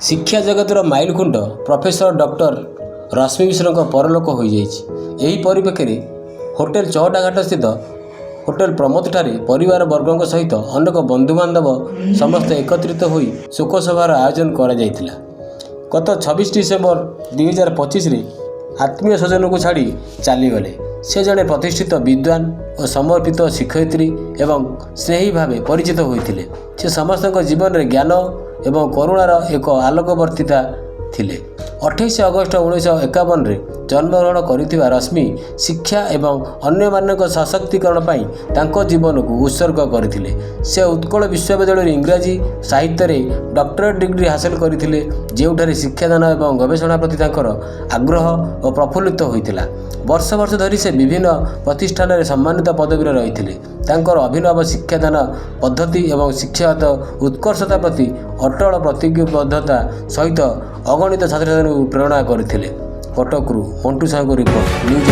शिक्षा जगतर माइलखुंट professor doctor रश्मि मिश्र परलोक हो यही परिप्रेक्षी में होटेल चौटाघाट स्थित होटेल प्रमोद ठारे परिवार वर्गों सहित अनेक बंधुबांधव समस्त एकत्रित हो शोकसभार आयोजन कर गत 26 डिसेम्बर 2025 आत्मीय स्वजन को छाड़ी चलीगले। से जड़े प्रतिष्ठित विद्वान और समर्पित शिक्षयित्री एवं स्नेही भाव परिचित होते। से समस्त जीवन में ज्ञान एवं करुणार एक आलोकवर्तिता थिले। 28 अगस्ट 1951 जन्मग्रहण करिथिबा रश्मि शिक्षा एवं अन्य मानक सशक्तिकरण पाई तांको जीवन को उत्सर्ग करथिले। से उत्कल विश्वविद्यालय इंग्राजी साहित्य रे डॉक्टरेट डिग्री हासिल करथिले, जेउठारे शिक्षादान एवं गवेषणा प्रति तांकर आग्रह और प्रफुल्लित होइतिला। वर्ष वर्ष धरी से विभिन्न प्रतिष्ठान में सम्मानित पदवी रही। तांकर अभिनव शिक्षादान पद्धति एवं शिक्षागत उत्कर्षता प्रति अटल प्रतिज्ञबद्धता सहित अगणित छात्र छात्री प्रेरणा करथिले। कटकरू मंटू साहू रिपोर्ट न्यूज।